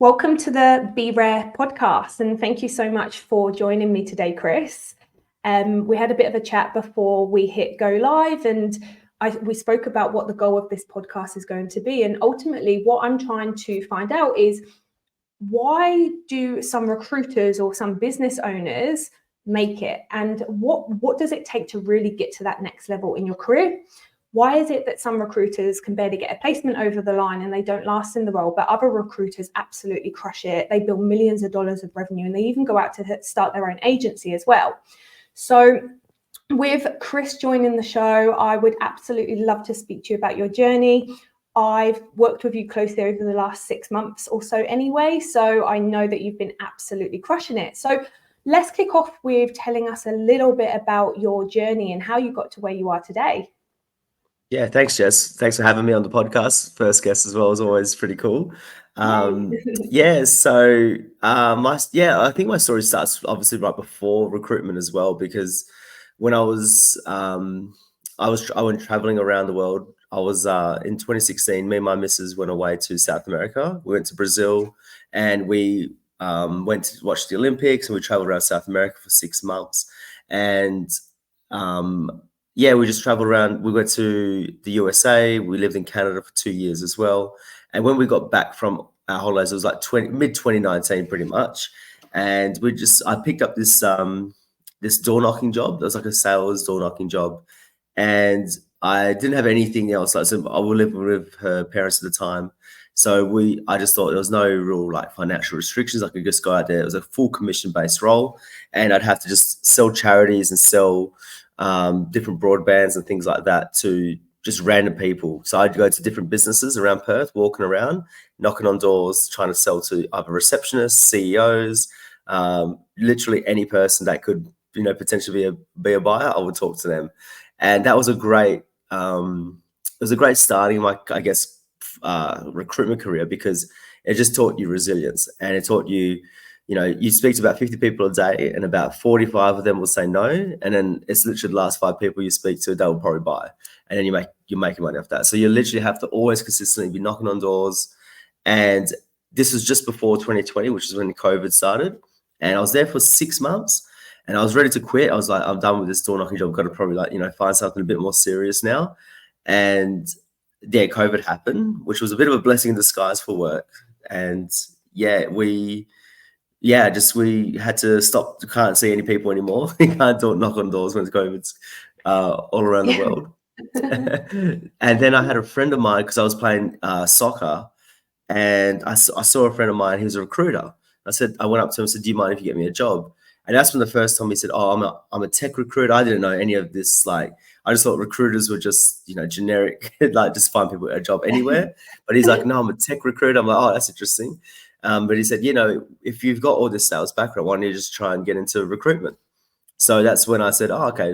Welcome to the Be Raire Podcast, and thank you so much for joining me today, Chris. We had a bit of a chat before we hit go live, and we spoke about what the goal of this podcast is going to be. And ultimately, what I'm trying to find out is, why do some recruiters or some business owners make it? And what does it take to really get to that next level in your career? Why is it that some recruiters can barely get a placement over the line and they don't last in the role, but other recruiters absolutely crush it? They build millions of dollars of revenue, and they even go out to start their own agency as well. So with Chris joining the show, I would absolutely love to speak to you about your journey. I've worked with you closely over the last 6 months or so anyway, so I know that you've been absolutely crushing it. So let's kick off with telling us a little bit about your journey and how you got to where you are today. Yeah, thanks, Jess. Thanks for having me on the podcast. First guest as well is always pretty cool. I think my story starts obviously right before recruitment as well, because when I went traveling around the world. I was in 2016. Me and my missus went away to South America. We went to Brazil, and we went to watch the Olympics, and we traveled around South America for 6 months. And we just traveled around. We went to the USA. We lived in Canada for 2 years as well. And when we got back from our holidays, it was like mid 2019, pretty much. And I picked up this door knocking job. That was like a sales door knocking job, and I didn't have anything else. I was living with her parents at the time. So I just thought there was no real like financial restrictions. I could just go out there. It was a full commission based role, and I'd have to just sell charities and sell different broadbands and things like that to just random people. So I'd go to different businesses around Perth, walking around, knocking on doors, trying to sell to other receptionists, CEOs, literally any person that could, potentially be a buyer. I would talk to them. And that was a great starting my, recruitment career, because it just taught you resilience, and it taught you, you speak to about 50 people a day, and about 45 of them will say no. And then it's literally the last 5 people you speak to, they will probably buy. And then you're making money off that. So you literally have to always consistently be knocking on doors. And this was just before 2020, which is when COVID started. And I was there for 6 months, and I was ready to quit. I was like, I'm done with this door knocking job. I've got to probably find something a bit more serious now. And COVID happened, which was a bit of a blessing in disguise for work. And we had to stop. Can't see any people anymore. You can't knock on doors when COVID's all around the world. And then I had a friend of mine, because I was playing soccer, and I saw a friend of mine. He was a recruiter. I went up to him and said, "Do you mind if you get me a job?" And that's when the first time he said, "Oh, I'm a tech recruiter." I didn't know any of this. Like, I just thought recruiters were just, generic, like just find people a job anywhere. But he's like, "No, I'm a tech recruiter." I'm like, "Oh, that's interesting." But he said, "If you've got all this sales background, why don't you just try and get into recruitment?" So that's when I said, "Oh, okay,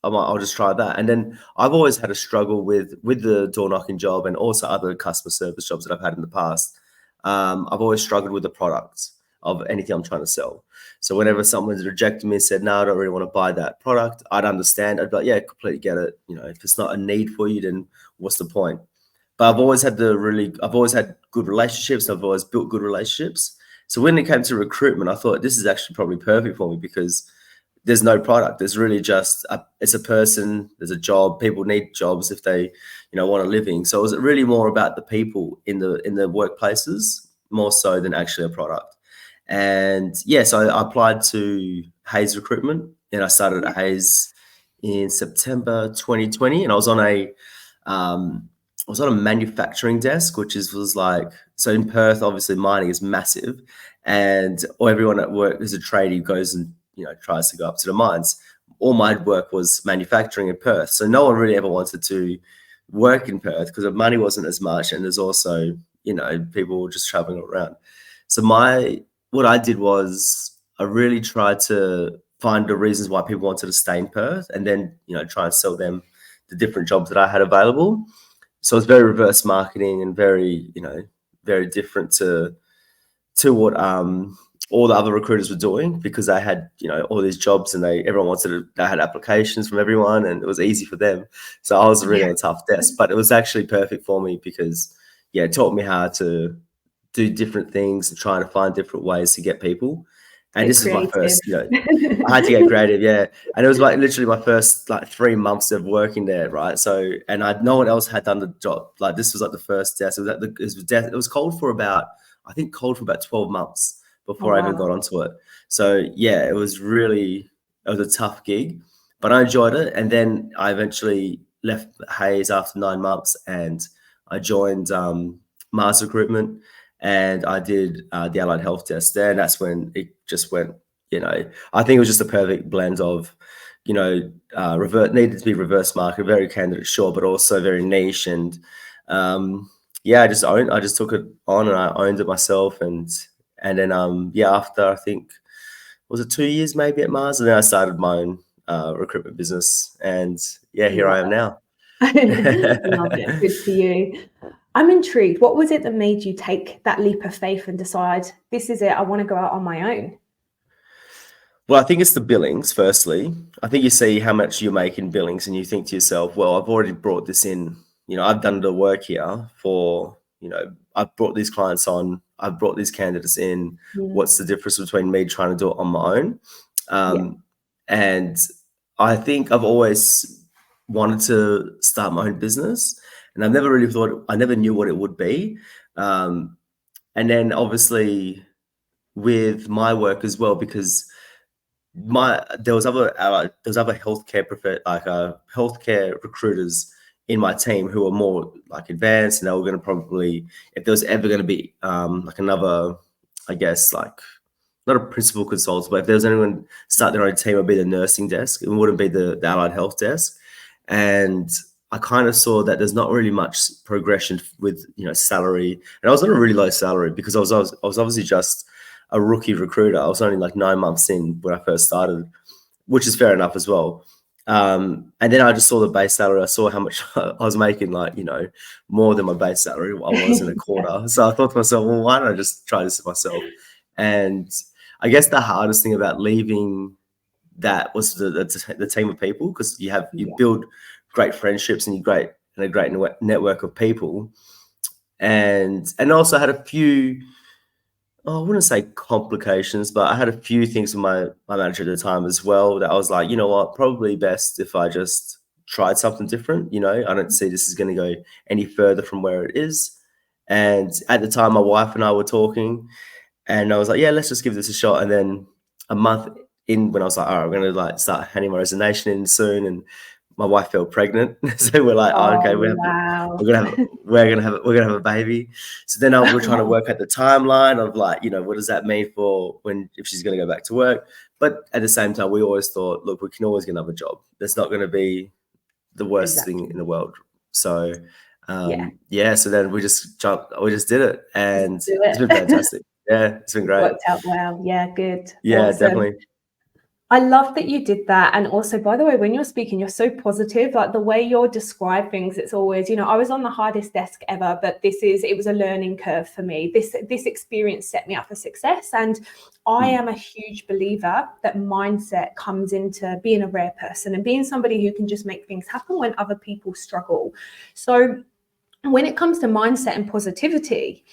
I'll just try that." And then I've always had a struggle with the door knocking job, and also other customer service jobs that I've had in the past. I've always struggled with the product of anything I'm trying to sell. So whenever someone's rejected me and said, "No, I don't really want to buy that product," I'd understand. I'd be like, "Yeah, completely get it. If it's not a need for you, then what's the point?" But I've always had good relationships. I've always built good relationships. So when it came to recruitment, I thought this is actually probably perfect for me, because there's no product. There's really just it's a person. There's a job. People need jobs if they, want a living. So it was really more about the people in the workplaces, more so than actually a product. And so I applied to Hayes Recruitment, and I started at Hayes in September 2020, and I was on a manufacturing desk, which was like, so in Perth, obviously mining is massive, and everyone at work who's a tradie goes and tries to go up to the mines. All my work was manufacturing in Perth, so no one really ever wanted to work in Perth because the money wasn't as much, and there's also people were just traveling around. So what I did was I really tried to find the reasons why people wanted to stay in Perth, and then try and sell them the different jobs that I had available. So it's very reverse marketing, and very very different to what all the other recruiters were doing, because they had all these jobs, and they had applications from everyone, and it was easy for them. So I was really on a tough desk, but it was actually perfect for me, because it taught me how to do different things and trying to find different ways to get people. And this is my first, I had to get creative, yeah. And it was like literally my first like 3 months of working there, right? So, and no one else had done the job. Like this was like the first desk. It was cold for about 12 months before I even got onto it. So yeah, it was a tough gig, but I enjoyed it. And then I eventually left Hayes after 9 months, and I joined Mars Recruitment. And I did the allied health desk there, and that's when it just went, I think it was just a perfect blend of, needed to be reverse market, very candidate sure, but also very niche. And I just took it on and I owned it myself. And then, after I think, was it 2 years maybe at Mars? And then I started my own recruitment business. And here I am now. Love it. Good for you. I'm intrigued. What was it that made you take that leap of faith and decide, this is it, I want to go out on my own? Well, I think it's the billings, firstly. I think you see how much you make in billings and you think to yourself, well, I've already brought this in. I've done the work here for, I've brought these clients on, I've brought these candidates in. What's the difference between me trying to do it on my own? And I think I've always wanted to start my own business. And I've never really I never knew what it would be. And then obviously with my work as well, because there was other healthcare healthcare recruiters in my team who were more like advanced, and they were going to probably, if there was ever going to be like another, I guess, like not a principal consultant, but if there was anyone start their own team, it would be the nursing desk. It wouldn't be the allied health desk. And I kind of saw that there's not really much progression with, salary. And I was on a really low salary because I was obviously just a rookie recruiter. I was only like 9 months in when I first started, which is fair enough as well. And then I just saw the base salary. I saw how much I was making, like, more than my base salary I was in a quarter. So I thought to myself, well, why don't I just try this myself? And I guess the hardest thing about leaving that was the team of people, because you build great friendships and a great network of people, and also had a few, I wouldn't say complications, but I had a few things with my manager at the time as well that I was like, you know what, probably best if I just tried something different. I don't see this is going to go any further from where it is. And at the time, my wife and I were talking, and I was like, yeah, let's just give this a shot. And then a month in, when I was like, all right, we're going to like start handing my resignation in soon, and my wife fell pregnant, so we're like, oh, okay, we're gonna have a baby. So then we're trying to work out the timeline of like, what does that mean for if she's gonna go back to work? But at the same time, we always thought, look, we can always get another job. That's not going to be the worst thing in the world. So so then we just did it, and it's been fantastic. Yeah, it's been great. Worked out well. Yeah, good. Yeah, awesome. Definitely. I love that you did that. And also, by the way, when you're speaking, you're so positive. Like the way you're describe things, it's always, I was on the hardest desk ever, but it was a learning curve for me. This experience set me up for success. And I am a huge believer that mindset comes into being a rare person and being somebody who can just make things happen when other people struggle. So when it comes to mindset and positivity,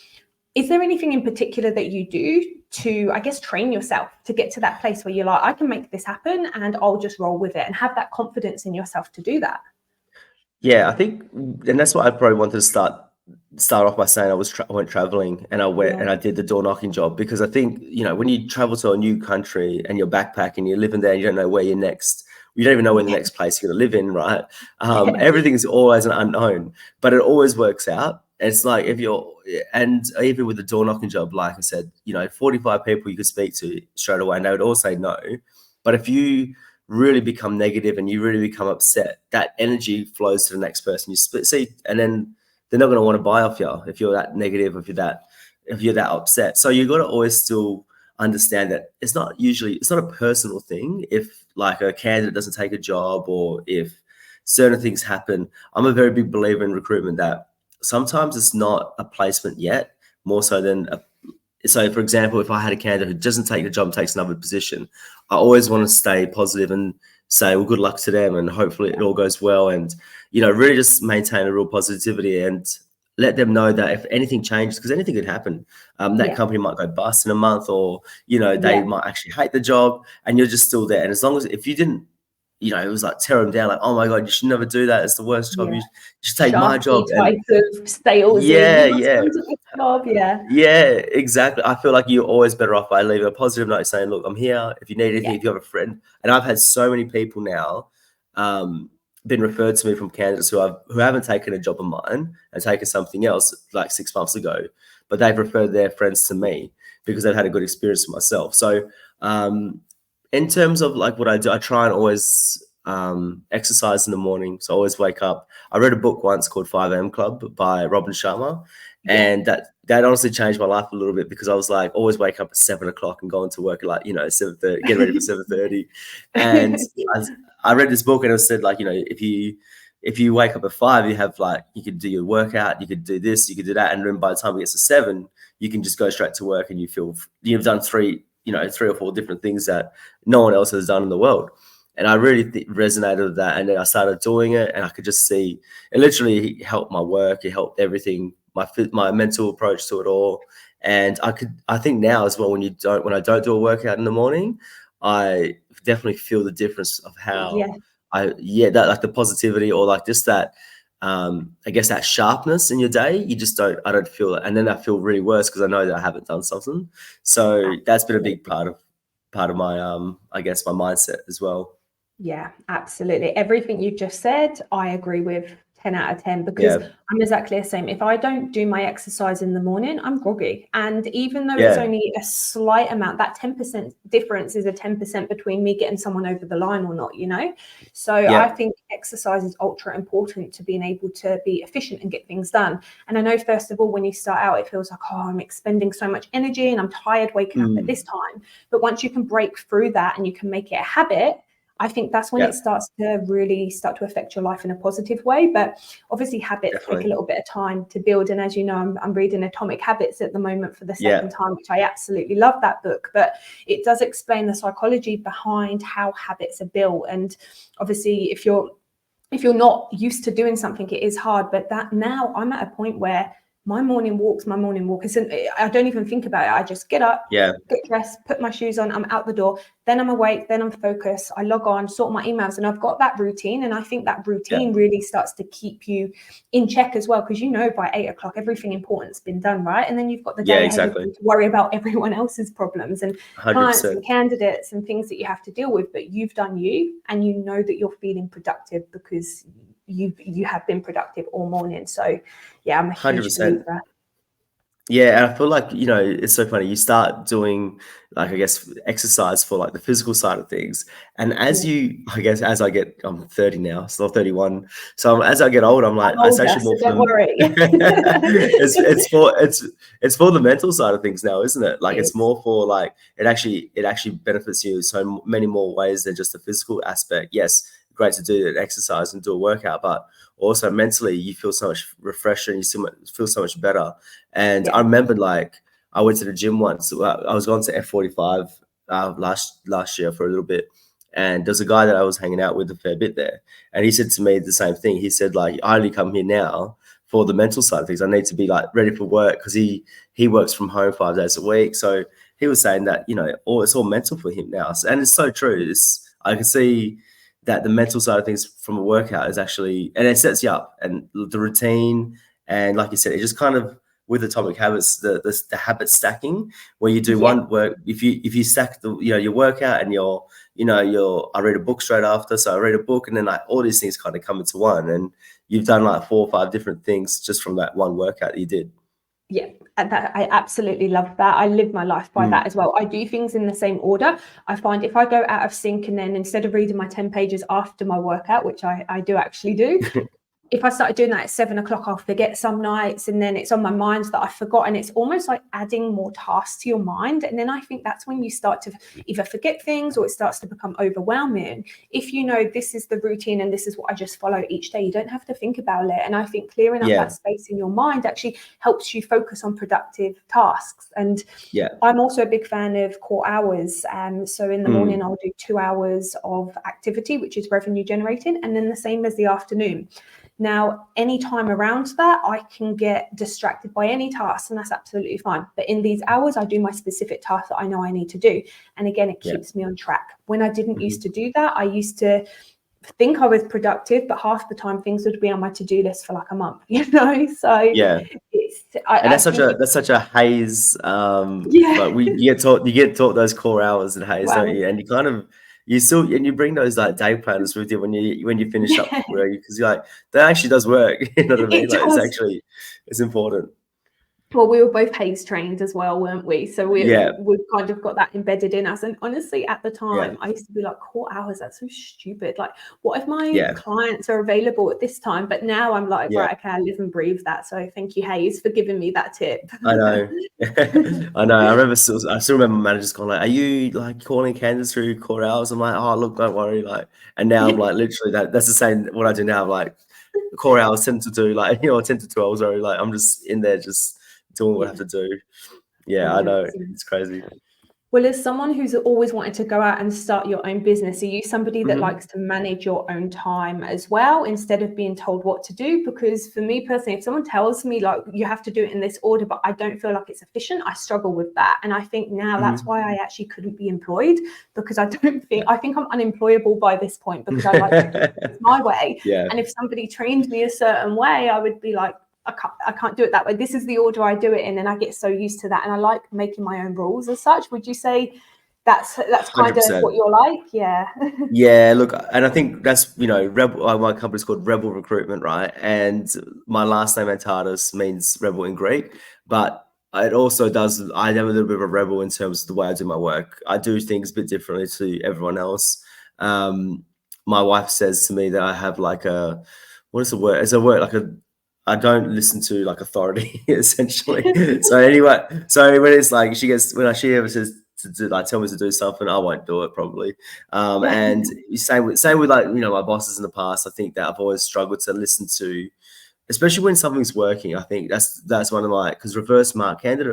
is there anything in particular that you do to, I guess, train yourself to get to that place where you're like, I can make this happen and I'll just roll with it, and have that confidence in yourself to do that? Yeah, I think, and that's what I probably wanted to start off by saying. I went traveling, and I went and I did the door knocking job, because I think, when you travel to a new country and you're backpacking, you're living there, and you don't know where you're next. You don't even know where the next place you're going to live in, right? Everything's always an unknown, but it always works out. It's like and even with the door knocking job, like I said, 45 people you could speak to straight away, and they would all say no. But if you really become negative and you really become upset, that energy flows to the next person. And then they're not going to want to buy off you if you're that negative, if you're that upset. So you've got to always still understand that it's not a personal thing. If like a candidate doesn't take a job, or if certain things happen, I'm a very big believer in recruitment that sometimes it's not a placement yet, more so than so for example, if I had a candidate who doesn't take the job and takes another position, I always want to stay positive and say, well, good luck to them, and hopefully it all goes well, and really just maintain a real positivity. And let them know that if anything changes, because anything could happen, that company might go bust in a month, or, you know, they might actually hate the job, and you're just still there. And as long as, if you didn't, you know, it was like tear them down, like, oh my God, you should never do that. It's the worst job. You should take my job. Type of salesy. Yeah, exactly. I feel like you're always better off by leaving a positive note saying, look, I'm here. If you need anything, if you have a friend. And I've had so many people now been referred to me from candidates who haven't taken a job of mine and taken something else like 6 months ago, but they've referred their friends to me because they've had a good experience with myself. So in terms of like what I do, I try and always exercise in the morning. So I always wake up. I read a book once called 5 a.m. Club by Robin Sharma. And that honestly changed my life a little bit, because I was like, always wake up at 7 o'clock and go into work at like, you know, 7:30, get ready for 7:30. And I read this book, and it said, like, you know, if you wake up at 5, you have like, you could do your workout, you could do this, you could do that. And then by the time it gets to 7, you can just go straight to work, and you feel you've done 3 or 4 different things that no one else has done in the world. And I really resonated with that. And then I started doing it, and I could just see it literally helped my work. It helped everything, my mental approach to it all. And I think now as well, when I don't do a workout in the morning, I definitely feel the difference of how that, like, the positivity, or like just that, I guess that sharpness in your day, I don't feel it. And then I feel really worse because I know that I haven't done something. So that's been a big part of my, I guess, my mindset as well. Yeah, absolutely. Everything you've just said, I agree with 10 out of 10, because I'm exactly the same. If I don't do my exercise in the morning, I'm groggy. And even though it's only a slight amount, that 10% difference is a 10% between me getting someone over the line or not, you know? So I think exercise is ultra important to being able to be efficient and get things done. And I know, first of all, when you start out, it feels like, oh, I'm expending so much energy and I'm tired waking up at this time. But once you can break through that and you can make it a habit, I think that's when it starts to really affect your life in a positive way. But obviously habits take a little bit of time to build. And as you know, I'm reading Atomic Habits at the moment for the second time, which I absolutely love that book. But it does explain the psychology behind how habits are built. And obviously, if you're not used to doing something, it is hard. But that now I'm at a point where my morning walk isn't, I don't even think about it. I just get up, get dressed, put my shoes on, I'm out the door, then I'm awake, then I'm focused, I log on, sort my emails, and I've got that routine. And I think that routine really starts to keep you in check as well, because you know by 8 o'clock everything important's been done, right? And then you've got the day ahead of you to worry about everyone else's problems and 100%. Clients and candidates and things that you have to deal with. But you've done you, and you know that you're feeling productive because you have been productive all morning. So yeah, I'm a huge 100%. believer. Yeah, and I feel like, you know, it's so funny. You start doing, like, I guess, exercise for like the physical side of things, and as I'm 30 now, still 31. So as I get older, I'm like, it's actually more. Don't worry. it's for the mental side of things now, isn't it? Like it's more for like it actually benefits you so many more ways than just the physical aspect. Yes, great to do an exercise and do a workout, but also mentally you feel so much refreshed and you feel so much better. And I remember, like, I went to the gym once. I was going to F45 last year for a little bit, and there's a guy that I was hanging out with a fair bit there, and he said to me the same thing. He said, like, I only come here now for the mental side of things. I need to be like ready for work, because he works from home 5 days a week. So he was saying that, you know, it's all mental for him now. And it's so true. I can see that the mental side of things from a workout is actually, and it sets you up, and the routine, and like you said, it just kind of, with Atomic Habits, the habit stacking, where you do one work, if you stack your workout and I read a book straight after, so I read a book, and then like all these things kind of come into one, and you've done like 4 or 5 different things just from that one workout that you did. Yeah, I absolutely love that. I live my life by that as well. I do things in the same order. I find if I go out of sync, and then instead of reading my 10 pages after my workout, which I do actually do, if I started doing that at 7 o'clock, I'll forget some nights, and then it's on my mind that I forgot, and it's almost like adding more tasks to your mind. And then I think that's when you start to either forget things, or it starts to become overwhelming. If you know this is the routine and this is what I just follow each day, you don't have to think about it. And I think clearing up that space in your mind actually helps you focus on productive tasks. And I'm also a big fan of core hours. So in the morning, I'll do 2 hours of activity, which is revenue generating, and then the same as the afternoon. Now, any time around that, I can get distracted by any task, and that's absolutely fine. But in these hours, I do my specific task that I know I need to do. And again, it keeps me on track. When I didn't used to do that, I used to think I was productive, but half the time things would be on my to-do list for like a month, So it's that's such a haze. But you get taught those core hours in haze, don't you? And you kind of you bring those like day planners with you when you finish up, because you're like, that actually does work. You know what I mean? Like it's important. Well, we were both Hayes trained as well, weren't we? So we've kind of got that embedded in us. And honestly, at the time, I used to be like, core hours, that's so stupid. Like, what if my clients are available at this time? But now I'm like, right, okay, I live and breathe that. So thank you, Hayes, for giving me that tip. I know. I know. I still remember managers going like, are you like calling candidates through core hours? I'm like, oh, look, don't worry. Like, and now I'm like, literally that's the same, what I do now. I'm like, core hours tend to do like, 10 to 12, sorry. Like, I'm just in there, just doing what I have to do. Yeah, 100%. I know. It's crazy. Well, as someone who's always wanted to go out and start your own business, are you somebody that likes to manage your own time as well instead of being told what to do? Because for me personally, if someone tells me like you have to do it in this order, but I don't feel like it's efficient, I struggle with that. And I think now that's why I actually couldn't be employed, because I think I'm unemployable by this point, because I like to do it my way. And if somebody trained me a certain way, I would be like, I can't do it that way. This is the order I do it in, and I get so used to that. And I like making my own rules as such. Would you say that's kind 100%. Of what you're like? Yeah. Yeah. Look, and I think that's Rebel. My company's called Rebel Recruitment, right? And my last name Antartis means rebel in Greek, but it also does. I am a little bit of a rebel in terms of the way I do my work. I do things a bit differently to everyone else. My wife says to me that I have like what is the word? It's a word like I don't listen to like authority essentially. So anyway, when it's like she ever says to like tell me to do something, I won't do it probably. And same with like my bosses in the past. I think that I've always struggled to listen to, especially when something's working. I think that's one of my, because reverse marketing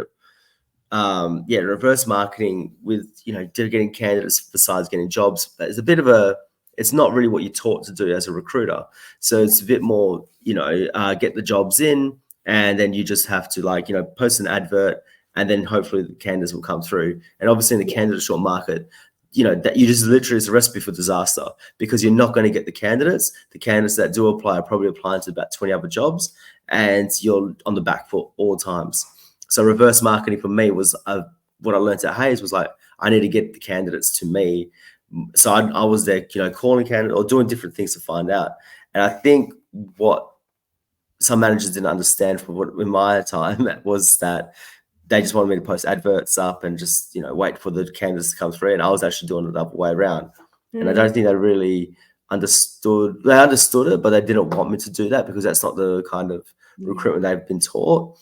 with getting candidates besides getting jobs, but it's a bit of it's not really what you're taught to do as a recruiter. So it's a bit more, get the jobs in, and then you just have to post an advert, and then hopefully the candidates will come through. And obviously in the candidate short market, that you just literally, it's a recipe for disaster, because you're not going to get the candidates. The candidates that do apply are probably applying to about 20 other jobs, and you're on the back foot all times. So reverse marketing for me was what I learned at Hayes was like, I need to get the candidates to me. So I was there, calling candidates or doing different things to find out. And I think what some managers didn't understand in my time was that they just wanted me to post adverts up and just, wait for the candidates to come through. And I was actually doing it the other way around. And I don't think they really understood. They understood it, but they didn't want me to do that, because that's not the kind of recruitment they've been taught.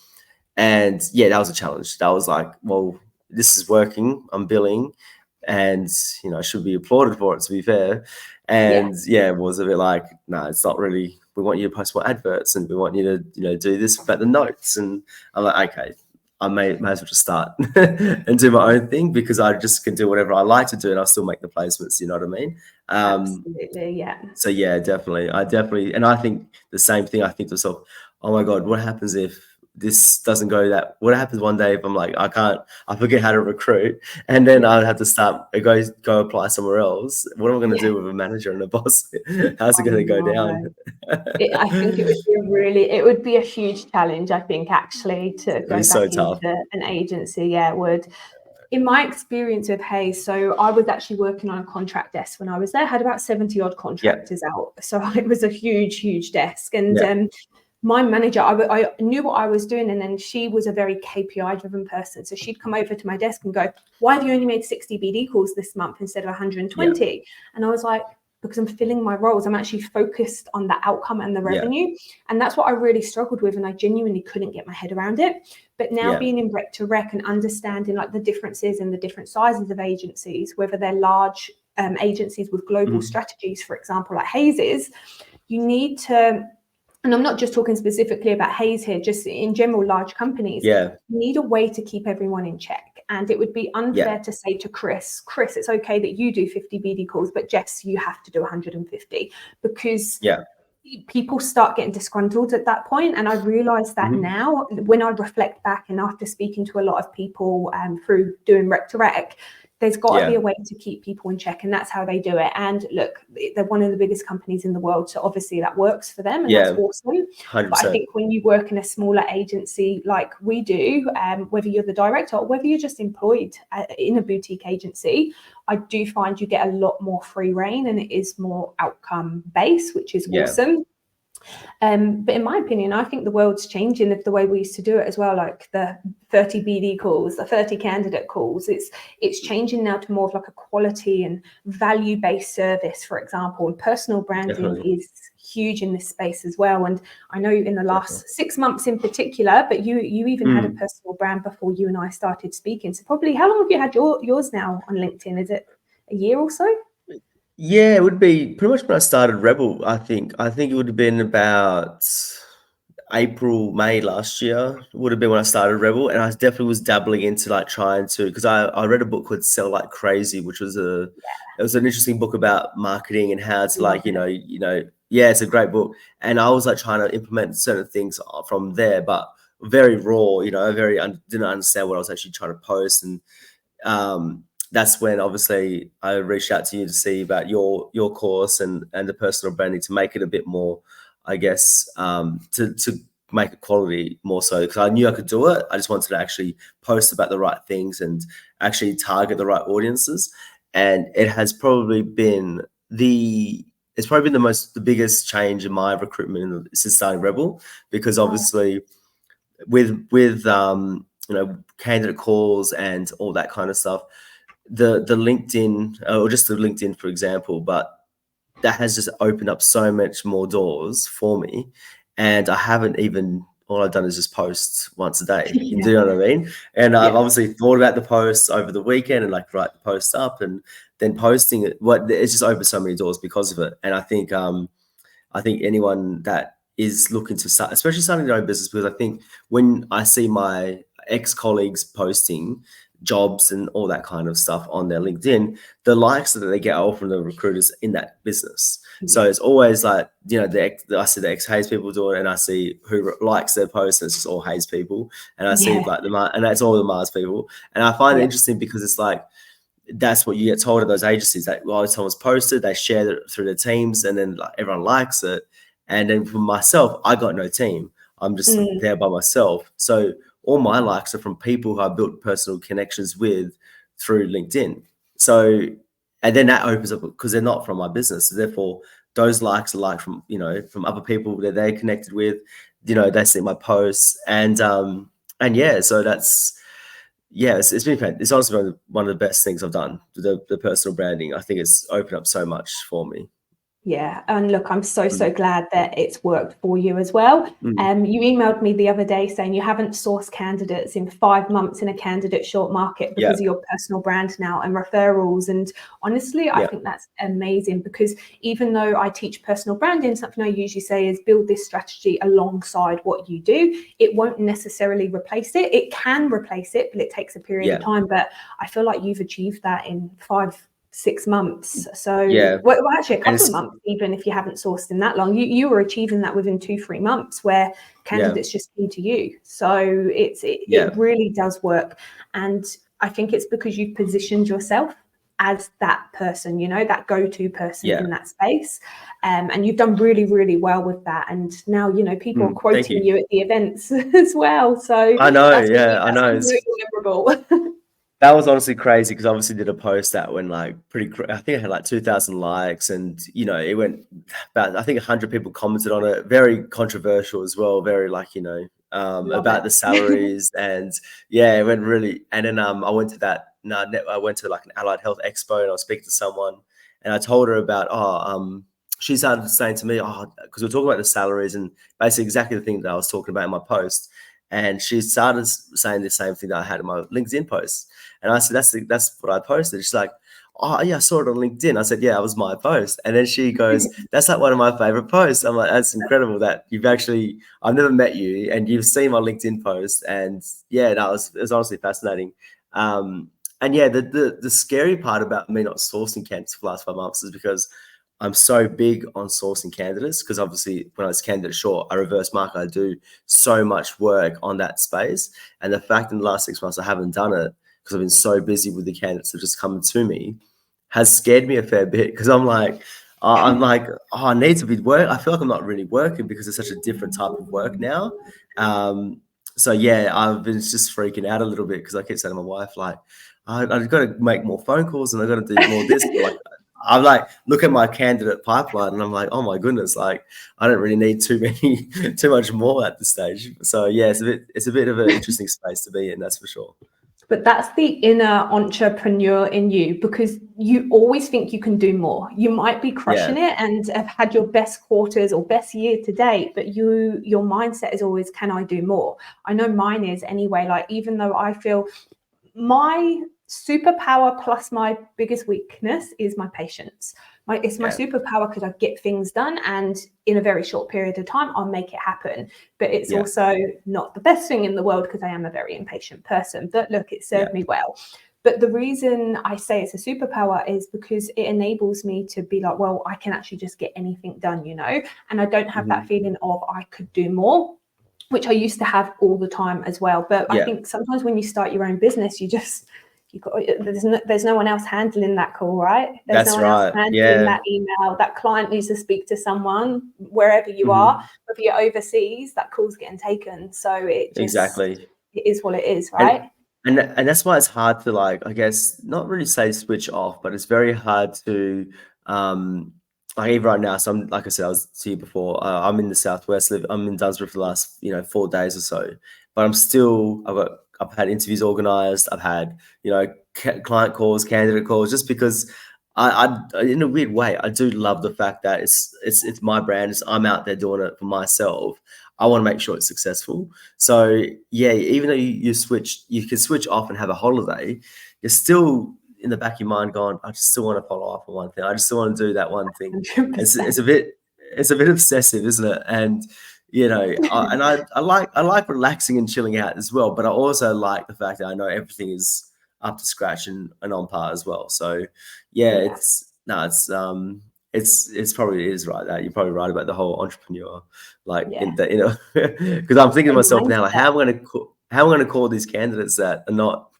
And that was a challenge. That was like, well, this is working. I'm billing. And I should be applauded for it, to be fair. And it was a bit like, no, it's not really. We want you to post more adverts, and we want you to do this about the notes. And I'm like, okay, I may as well just start and do my own thing, because I just can do whatever I like to do, and I'll still make the placements. You know what I mean? Absolutely, yeah. So definitely, and I think the same thing. I think to myself, oh my God, what happens if this doesn't go that? What happens one day if I'm like, I forget how to recruit, and then I'll have to go apply somewhere else? What am I going to do with a manager and a boss? How's it going to go down? I think it would be a huge challenge, I think, actually, to go back into an agency. Yeah, it would. In my experience with Hayes, so I was actually working on a contract desk when I was there. I had about 70 odd contractors out. So it was a huge, huge desk. And my manager, I knew what I was doing, and then she was a very KPI driven person. So she'd come over to my desk and go, why have you only made 60 BD calls this month instead of 120? Yeah. And I was like, because I'm filling my roles. I'm actually focused on the outcome and the revenue. Yeah. And that's what I really struggled with. And I genuinely couldn't get my head around it. But now being in rec to rec and understanding like the differences and the different sizes of agencies, whether they're large agencies with global strategies, for example, like Hayes is, you need to, and I'm not just talking specifically about Hayes here, just in general, large companies, you need a way to keep everyone in check. And it would be unfair to say to Chris, it's okay that you do 50 BD calls, but Jess, you have to do 150, because people start getting disgruntled at that point. And I realize that now when I reflect back and after speaking to a lot of people through doing rec to rec, there's got to be a way to keep people in check, and that's how they do it. And look, they're one of the biggest companies in the world, so obviously that works for them, and that's awesome. 100%. But I think when you work in a smaller agency like we do, whether you're the director or whether you're just employed in a boutique agency, I do find you get a lot more free reign, and it is more outcome based, which is awesome. But in my opinion, I think the world's changing of the way we used to do it as well, like the 30 BD calls, the 30 candidate calls. It's changing now to more of like a quality and value-based service, for example, and personal branding is huge in this space as well. And I know in the last 6 months in particular, but you even had a personal brand before you and I started speaking. So probably, how long have you had yours now on LinkedIn? Is it a year or so? Yeah, it would be pretty much when I started Rebel. I think it would have been about April, May last year would have been when I started Rebel, and I definitely was dabbling into like trying to, because I read a book called Sell Like Crazy, which was it was an interesting book about marketing and how to like, it's a great book. And I was like trying to implement certain things from there, but very raw, didn't understand what I was actually trying to post. And that's when obviously I reached out to you to see about your course and the personal branding to make it a bit more, I guess, to make it quality more so, because I knew I could do it. I just wanted to actually post about the right things and actually target the right audiences. And it has probably been the biggest change in my recruitment since starting Rebel, because obviously with candidate calls and all that kind of stuff, the LinkedIn, or just the LinkedIn, for example, but that has just opened up so much more doors for me. And I haven't even, all I've done is just post once a day. You do know what I mean? And I've obviously thought about the posts over the weekend and like write the post up and then posting it. It's just opened so many doors because of it. And I think anyone that is looking to start, especially starting their own business, because I think when I see my ex-colleagues posting jobs and all that kind of stuff on their LinkedIn, the likes that they get are from the recruiters in that business. So it's always like, I see the ex-Hayes people do it, and I see who likes their posts, and it's just all Hayes people. And I see like and that's all the Mars people. And I find it interesting because it's like, that's what you get told at those agencies, that someone's posted, they share it through their teams, and then like everyone likes it. And then for myself, I got no team. I'm just there by myself. So all my likes are from people who I built personal connections with through LinkedIn. So, and then that opens up, because they're not from my business. So therefore, those likes are like from other people that they're connected with. They see my posts, and so that's, it's been fantastic. It's honestly one of the best things I've done. The personal branding, I think it's opened up so much for me. Yeah, and look, I'm so glad that it's worked for you as well. You emailed me the other day saying you haven't sourced candidates in 5 months in a candidate short market because of your personal brand now and referrals. And honestly, I think that's amazing, because even though I teach personal branding, something I usually say is build this strategy alongside what you do. It won't necessarily replace it. It can replace it, but it takes a period of time. But I feel like you've achieved that in 5-6 months. So well, actually a couple of months, even if you haven't sourced in that long, you were achieving that within 2-3 months, where candidates just came to you. So it really does work. And I think it's because you've positioned yourself as that person, that go-to person in that space. And you've done really, really well with that. And now, people are quoting you at the events as well. So I know, I know. It's really memorable. That was honestly crazy, because I obviously did a post that went like I think I had like 2,000 likes, and it went about, I think 100 people commented on it. Very controversial as well. Very like, about the salaries and it went really. And then I went to like an allied health expo, and I was speaking to someone, and I told her about, she started saying to me, because we were talking about the salaries and basically exactly the thing that I was talking about in my post. And she started saying the same thing that I had in my LinkedIn post. And I said, that's what I posted. She's like, oh, yeah, I saw it on LinkedIn. I said, yeah, it was my post. And then she goes, that's like one of my favorite posts. I'm like, that's incredible that I've never met you and you've seen my LinkedIn post. And it was honestly fascinating. And the scary part about me not sourcing candidates for the last 5 months is because I'm so big on sourcing candidates because obviously when I was candidate short, I reverse market. I do so much work on that space. And the fact in the last 6 months I haven't done it because I've been so busy with the candidates that just coming to me has scared me a fair bit because I'm like, oh, I need to be work. I feel like I'm not really working because it's such a different type of work now. So yeah, I've been just freaking out a little bit because I keep saying to my wife, like, I've got to make more phone calls and I've got to do more of this. But like, I'm like, look at my candidate pipeline and I'm like, oh my goodness, like I don't really need too much more at this stage. So yeah, it's a bit of an interesting space to be in, that's for sure. But that's the inner entrepreneur in you, because you always think you can do more. You might be crushing it and have had your best quarters or best year to date, but your mindset is always, can I do more? I know mine is anyway. Like, even though I feel my superpower plus my biggest weakness is my patience. It's my superpower because I get things done, and in a very short period of time, I'll make it happen. But it's also not the best thing in the world because I am a very impatient person. But look, it served me well. But the reason I say it's a superpower is because it enables me to be like, well, I can actually just get anything done, you know, and I don't have that feeling of I could do more, which I used to have all the time as well. But I think sometimes when you start your own business, there's no one else handling that call, right? There's no one else handling that email. That client needs to speak to someone wherever you are. If you're overseas, that call's getting taken. So it just it is what it is, right? And that's why it's hard to, like, I guess, not really say switch off, but it's very hard to like even right now. So I'm, like I said, I was to you before. I'm in the southwest. I'm in Dunsborough for the last 4 days or so. But I've had interviews organized. I've had client calls, candidate calls, just because I in a weird way I do love the fact that it's my brand. I'm out there doing it for myself. I want to make sure it's successful. So yeah, even though you can switch off and have a holiday, you're still in the back of your mind going, I just still want to follow up on one thing. I just still want to do that one thing. It's a bit obsessive, isn't it? And I like relaxing and chilling out as well. But I also like the fact that I know everything is up to scratch and on par as well. So it's probably is right that you're probably right about the whole entrepreneur, like in that, because I'm thinking to myself now, like, how am I going to call these candidates that are not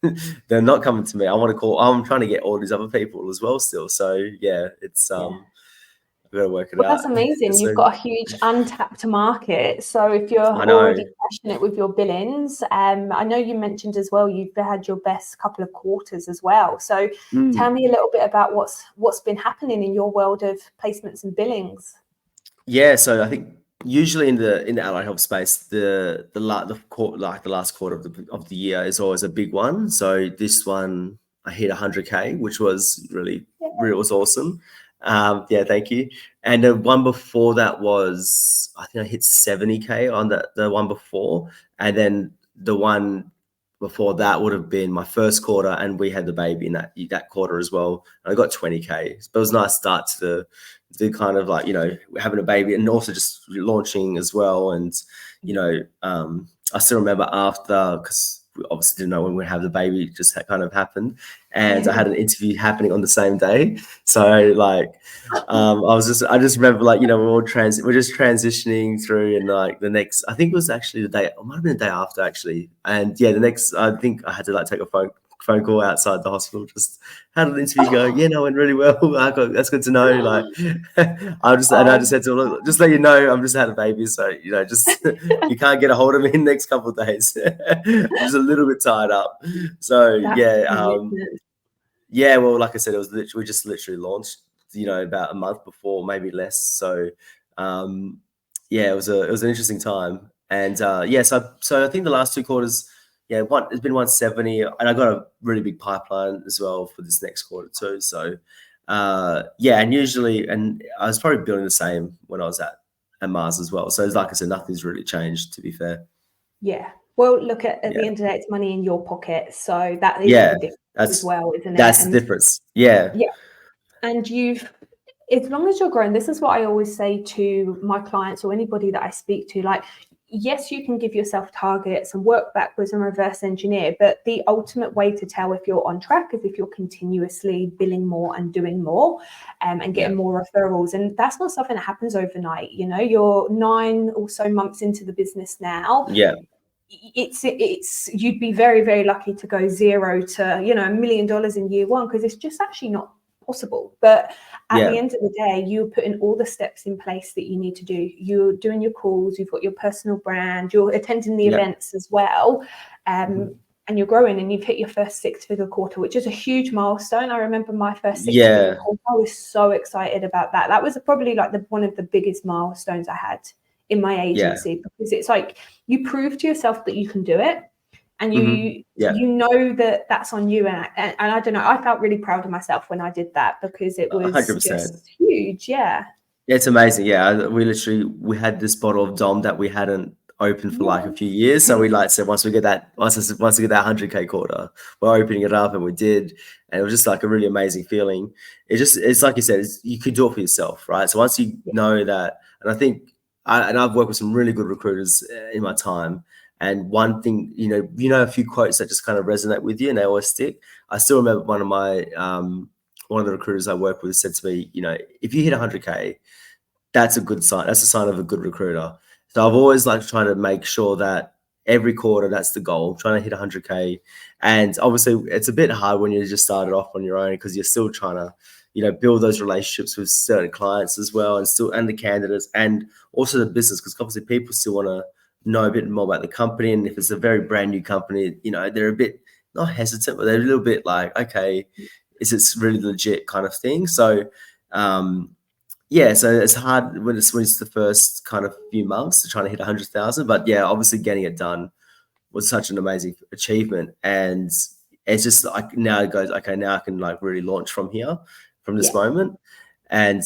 they're not coming to me? I'm trying to get all these other people as well still. So yeah, it's we've got to work it out. That's amazing. You've got a huge untapped market. So if you're already passionate with your billings, I know you mentioned as well you've had your best couple of quarters as well. So tell me a little bit about what's been happening in your world of placements and billings. Yeah, so I think usually in the allied health space, the last quarter of the year is always a big one. So this one I hit 100K, which was really was awesome. Thank you. And the one before that was, I think I hit 70K on the one before, and then the one before that would have been my first quarter, and we had the baby in that quarter as well. And I got 20K, but it was a nice start to kind of like having a baby and also just launching as well. And I still remember after, because we obviously didn't know when we'd have the baby, it just kind of happened, and I had an interview happening on the same day. So like I just remember, like, we're just transitioning through, and like the next, I think it was actually the day, it might have been the day after actually, and the next, I think I had to like take a phone call outside the hospital. Just had an interview going, it went really well. That's good to know. Like, I just said to her, look, just let you know, I'm just had a baby, so just you can't get a hold of me in the next couple of days. I'm just a little bit tied up. So well, like I said, it was we just literally launched, about a month before, maybe less. So it was an interesting time, and so I think the last 2 quarters. It's been 170, and I got a really big pipeline as well for this next quarter too. So, and usually, and I was probably building the same when I was at Mars as well. So, like I said, nothing's really changed, to be fair. Yeah. Well, look, at the end of the day, it's money in your pocket. So that is the difference as well, isn't it? That's the difference. Yeah. Yeah. And as long as you're growing, this is what I always say to my clients or anybody that I speak to, like, yes, you can give yourself targets and work backwards and reverse engineer, but the ultimate way to tell if you're on track is if you're continuously billing more and doing more, and getting more referrals. And that's not something that happens overnight. You know, you're 9 or so months into the business now. Yeah. It's you'd be very, very lucky to go 0 to, you know, $1 million in year one, because it's just actually not possible. But at the end of the day, you're putting all the steps in place that you need to do. You're doing your calls, you've got your personal brand, you're attending the events as well, and you're growing, and you've hit your first 6-figure quarter, which is a huge milestone. I remember my first 6-figure quarter. I was so excited about that. That was probably like one of the biggest milestones I had in my agency, because it's like you prove to yourself that you can do it, and you know that that's on you. And I don't know, I felt really proud of myself when I did that, because it was 100%. just huge. It's amazing. We had this bottle of Dom that we hadn't opened for like a few years, so we said once we get that 100K quarter, we're opening it up, and we did, and it was just like a really amazing feeling. It's like you said, you could do it for yourself, right? So once you know that, and I think I've worked with some really good recruiters in my time, and one thing, you know a few quotes that just kind of resonate with you and they always stick. I still remember one of the recruiters I work with said to me, you know, if you hit 100K, that's a good sign. That's a sign of a good recruiter. So I've always trying to make sure that every quarter, that's the goal, trying to hit 100K. And obviously it's a bit hard when you just started off on your own, because you're still trying to, you know, build those relationships with certain clients as well, and the candidates, and also the business, because obviously people still want to know a bit more about the company. And if it's a very brand new company, you know, they're a bit not hesitant, but they're a little bit like, okay, is it really legit kind of thing? So so it's hard when it's the first kind of few months to try to hit 100,000, but obviously getting it done was such an amazing achievement. And it's just like, now it goes, okay, now I can really launch from here, from this moment. And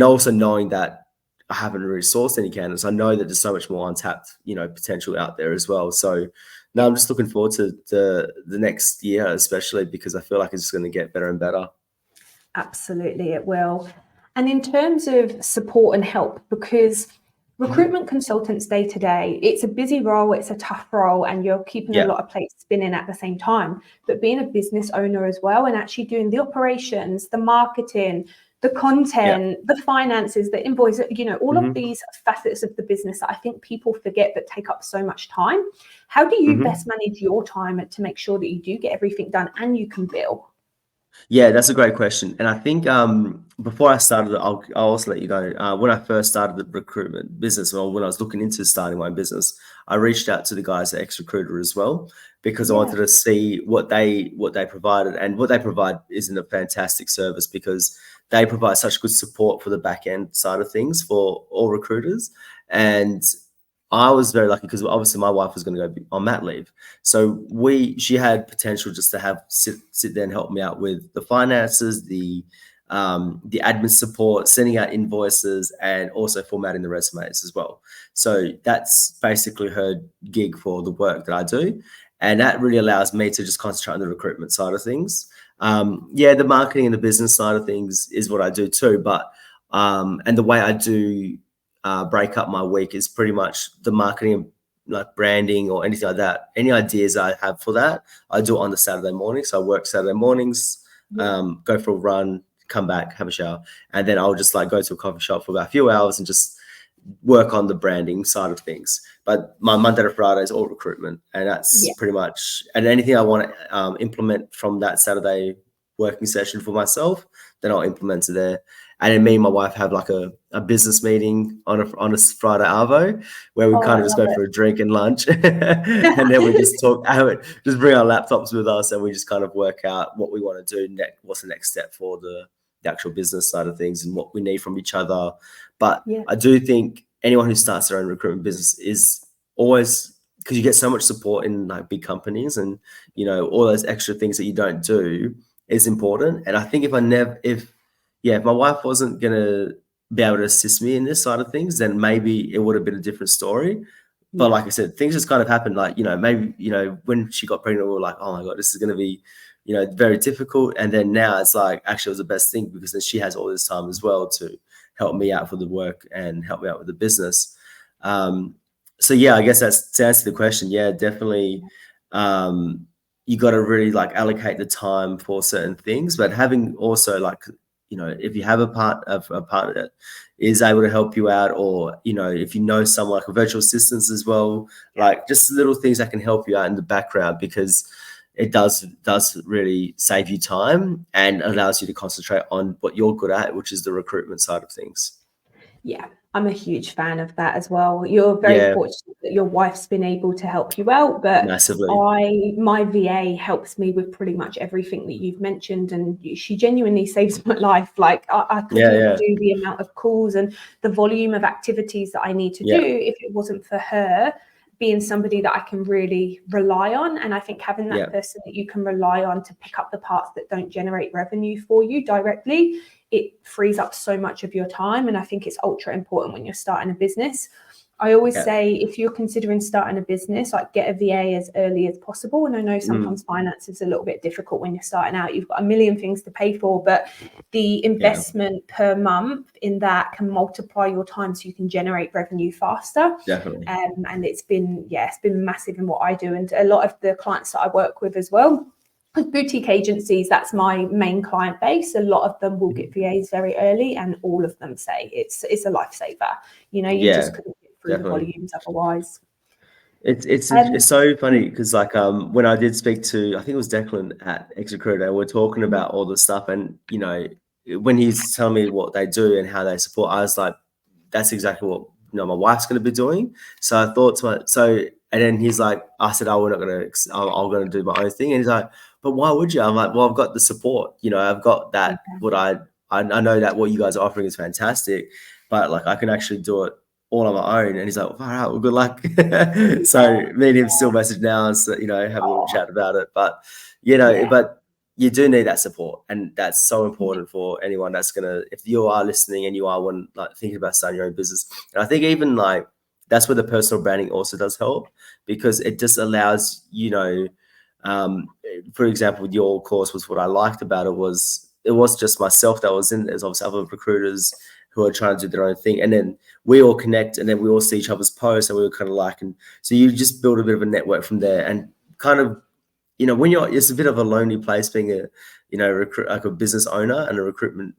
also knowing that I haven't really sourced any candidates, I know that there's so much more untapped, you know, potential out there as well. So now I'm just looking forward to the next year, especially because I feel like it's just going to get better and better. Absolutely, it will. And in terms of support and help, because recruitment consultants day to day, it's a busy role, it's a tough role, and you're keeping a lot of plates spinning at the same time. But being a business owner as well, and actually doing the operations, the marketing, the content, the finances, the invoice, you know, all of these facets of the business that I think people forget that take up so much time. How do you best manage your time to make sure that you do get everything done and you can bill? Yeah, that's a great question. And I think before I started, I'll also let you know, when I first started the recruitment business, or when I was looking into starting my own business, I reached out to the guys at Ex-Recruiter as well, because I wanted to see what they provided. And what they provide isn't a fantastic service, because they provide such good support for the back end side of things for all recruiters. And I was very lucky, because obviously my wife was going to go on mat leave. So she had potential just to have sit there and help me out with the finances, the admin support, sending out invoices, and also formatting the resumes as well. So that's basically her gig for the work that I do. And that really allows me to just concentrate on the recruitment side of things. The marketing and the business side of things is what I do too. But and the way I do break up my week is pretty much the marketing, like branding or anything like that. Any ideas I have for that, I do it on the Saturday morning. So I work Saturday mornings, go for a run, come back, have a shower, and then I'll just go to a coffee shop for about a few hours and just work on the branding side of things. But my Monday to Friday is all recruitment, and that's pretty much, and anything I want to implement from that Saturday working session for myself, then I'll implement it there. And then me and my wife have a business meeting on a Friday arvo, where we kind of just go for a drink and lunch, and then we just talk, just bring our laptops with us, and we just kind of work out what we want to do next, what's the next step for the actual business side of things, and what we need from each other. But I do think anyone who starts their own recruitment business is always, because you get so much support in big companies, and all those extra things that you don't do is important. And I think if my wife wasn't gonna be able to assist me in this side of things, then maybe it would have been a different story. But like I said, things just kind of happened. Maybe when she got pregnant, we were like, oh my god, this is gonna be very difficult. And then now it's actually it was the best thing, because then she has all this time as well to help me out for the work and help me out with the business. So yeah, I guess that's to answer the question. Yeah, definitely. You got to really like allocate the time for certain things, but having also like, if you have a partner that is able to help you out, or if you know someone like a virtual assistant as well, like just little things that can help you out in the background, because it does really save you time and allows you to concentrate on what you're good at, which is the recruitment side of things. Yeah, I'm a huge fan of that as well. You're very Yeah, fortunate that your wife's been able to help you out, but massively. my VA helps me with pretty much everything that you've mentioned, and she genuinely saves my life. Like I couldn't do the amount of calls and the volume of activities that I need to do if it wasn't for her being somebody that I can really rely on. And I think having that person that you can rely on to pick up the parts that don't generate revenue for you directly, it frees up so much of your time. And I think it's ultra important when you're starting a business. I always say, if you're considering starting a business, like get a VA as early as possible. And I know sometimes finance is a little bit difficult when you're starting out. You've got a million things to pay for, but the investment per month in that can multiply your time so you can generate revenue faster. Definitely. And it's been massive in what I do. And a lot of the clients that I work with as well, boutique agencies, that's my main client base. A lot of them will get VAs very early, and all of them say it's a lifesaver. You just couldn't get through the volumes otherwise. It's so funny because like when I did speak to, I think it was Declan at Recruiter, we're talking about all the stuff, and when he's telling me what they do and how they support, I was like, that's exactly what my wife's going to be doing. So I thought and then he's like, I said, oh, we're not going to, I'm going to do my own thing. And he's like, but why would you? I'm like, well, I've got the support, I've got that. What I know that what you guys are offering is fantastic, but like I can actually do it all on my own. And he's like, all right, well, good luck. So me and him still message now and have a little chat about it. But but you do need that support, and that's so important for anyone that's gonna, if you are listening and you are thinking about starting your own business. And I think even like that's where the personal branding also does help, because it just allows for example, with your course, was what I liked about it was just myself that was in. There's obviously other recruiters who are trying to do their own thing, and then we all connect, and then we all see each other's posts, and we were kind of like, and so you just build a bit of a network from there, and kind of when it's a bit of a lonely place being a like a business owner and a recruitment,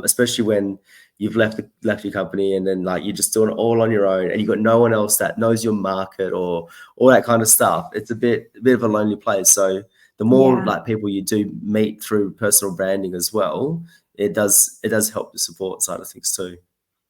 especially when you've left your company, and then like you're just doing it all on your own, and you've got no one else that knows your market or all that kind of stuff. It's a bit of a lonely place. So the more like people you do meet through personal branding as well, it does help the support side of things too.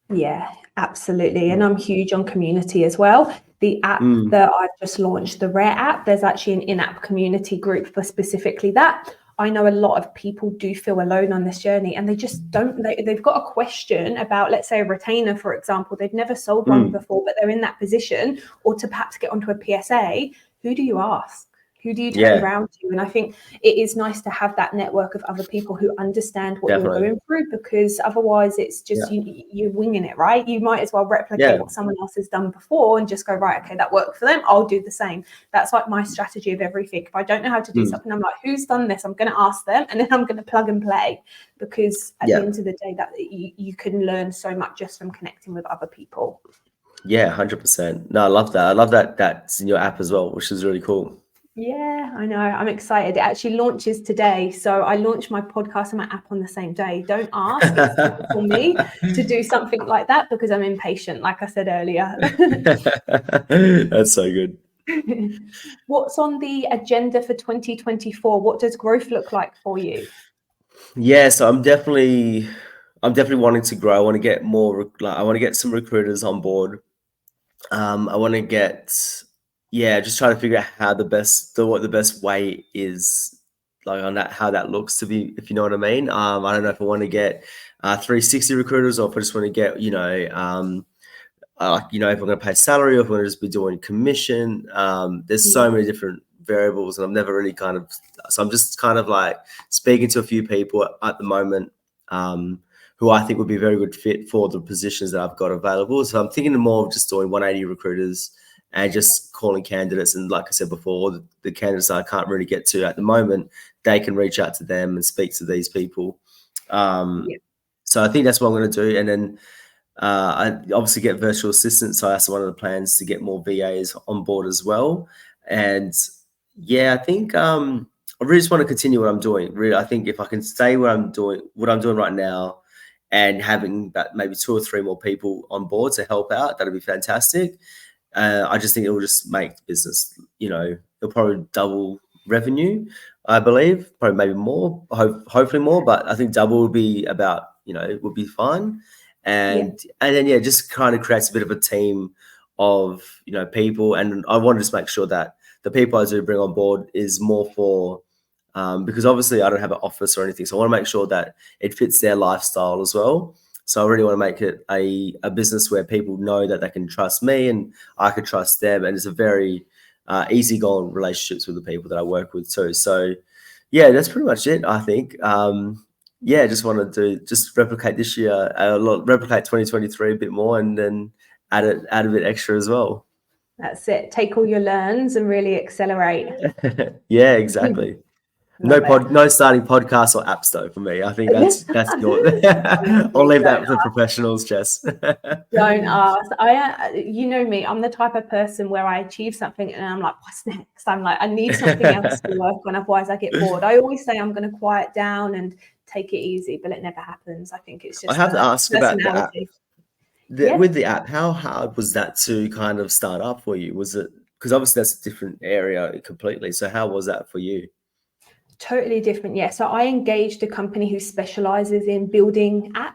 Yeah, absolutely. And I'm huge on community as well. The app that I've just launched, the Raire app, there's actually an in-app community group for specifically that. I know a lot of people do feel alone on this journey, and they just don't, they've got a question about, let's say, a retainer, for example. They've never sold one before, but they're in that position, or to perhaps get onto a PSA. Who do you ask? Who do you turn around to? And I think it is nice to have that network of other people who understand what you're going through, because otherwise it's just you're winging it, right? You might as well replicate what someone else has done before and just go, right, okay, that worked for them, I'll do the same. That's like my strategy of everything. If I don't know how to do something, I'm like, who's done this? I'm going to ask them, and then I'm going to plug and play, because at the end of the day, that you can learn so much just from connecting with other people. Yeah, 100%. No, I love that. I love that that's in your app as well, which is really cool. Yeah, I know. I'm excited. It actually launches today. So I launched my podcast and my app on the same day. Don't ask. It's for me to do something like that because I'm impatient, like I said earlier. That's so good. What's on the agenda for 2024? What does growth look like for you? Yeah, so I'm definitely wanting to grow. I want to get more, I want to get some recruiters on board. I want to get, just try to figure out how what the best way is, like on that, how that looks to be, if you know what I mean. I don't know if I want to get 360 recruiters, or if I just want to get, if I'm going to pay salary, or if I'm going to just be doing commission. There's so many different variables, and I've never really so I'm just kind of like speaking to a few people at the moment, who I think would be a very good fit for the positions that I've got available. So I'm thinking more of just doing 180 recruiters and just calling candidates. And like I said before, the candidates I can't really get to at the moment, they can reach out to them and speak to these people. So I think that's what I'm going to do. And then I obviously get virtual assistants, so that's one of the plans to get more VAs on board as well. And yeah, I think I really just want to continue what I'm doing. Really, I think if I can stay what I'm doing right now, and having that maybe 2 or 3 more people on board to help out, that'd be fantastic. I just think it will just make the business, it'll probably double revenue, I believe, probably maybe more, hopefully more, but I think double would be about, would be fine. And then, yeah, just kind of creates a bit of a team of, people. And I want to just make sure that the people I do bring on board is more for, because obviously I don't have an office or anything. So I want to make sure that it fits their lifestyle as well. So I really want to make it a business where people know that they can trust me and I can trust them. And it's a very easygoing relationships with the people that I work with too. So yeah, that's pretty much it, I think. Just wanted to just replicate this year, replicate 2023 a bit more, and then add a bit extra as well. That's it. Take all your learns and really accelerate. Yeah, exactly. No starting podcasts or apps though for me. I think that's your. I'll leave that for the professionals, Jess. Don't ask. You know me. I'm the type of person where I achieve something and I'm like, what's next? I'm like, I need something else to work on, otherwise I get bored. I always say I'm going to quiet down and take it easy, but it never happens. I think it's just. I have to ask about the app. With the app, how hard was that to kind of start up for you? Was it, because obviously that's a different area completely. So how was that for you? Totally different. Yeah. So I engaged a company who specializes in building apps.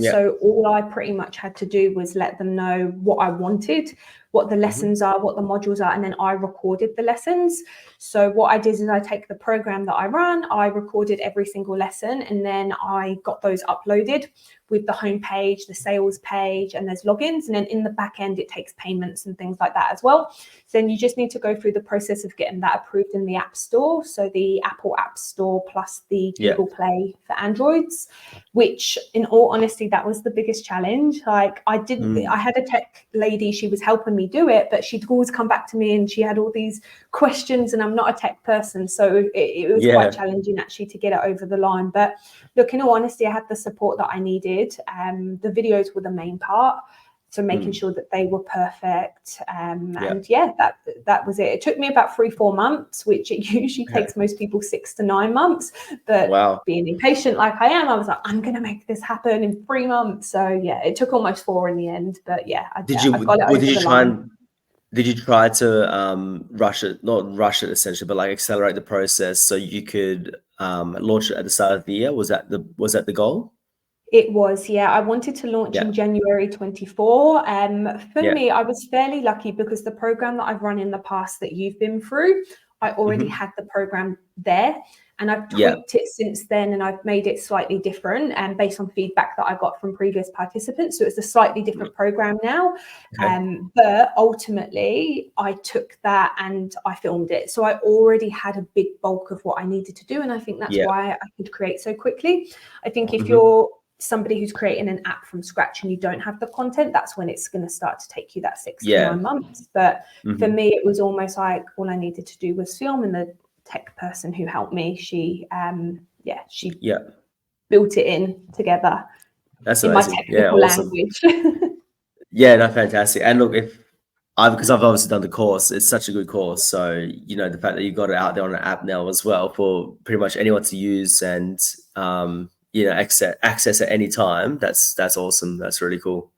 So all I pretty much had to do was let them know what I wanted, what the lessons are, what the modules are, and then I recorded the lessons. So what I did is I take the program that I run, I recorded every single lesson, and then I got those uploaded with the homepage, the sales page, and there's logins. And then in the back end, it takes payments and things like that as well. So then you just need to go through the process of getting that approved in the App Store. So the Apple App Store plus the Google Play for Androids, which in all honesty, that was the biggest challenge. Like I had a tech lady, she was helping me do it, but she'd always come back to me and she had all these questions, and I'm not a tech person. So it was quite challenging actually to get it over the line. But look, in all honesty, I had the support that I needed. The videos were the main part. So making sure that they were perfect. And that was it. It took me about 3-4 months, which it usually takes most people 6 to 9 months. But being impatient like I am, I was like, I'm going to make this happen in 3 months. So yeah, it took almost 4 in the end. But yeah, I got it over the line. Did you try to not rush it essentially, but like accelerate the process so you could launch it at the start of the year? Was that the goal? It was, yeah. I wanted to launch in January 24. For me, I was fairly lucky because the program that I've run in the past that you've been through, I already had the program there, and I've tweaked it since then, and I've made it slightly different and based on feedback that I got from previous participants. So it's a slightly different program now. But ultimately, I took that and I filmed it. So I already had a big bulk of what I needed to do, and I think that's why I could create so quickly. I think if you're somebody who's creating an app from scratch and you don't have the content, that's when it's going to start to take you that 6 to 9 months. But for me, it was almost like all I needed to do was film, and the tech person who helped me, she built it in together. That's in amazing. my technical language. No, fantastic. And look, because I've obviously done the course, it's such a good course. So, the fact that you've got it out there on an app now as well for pretty much anyone to use and access at any time. That's awesome. That's really cool.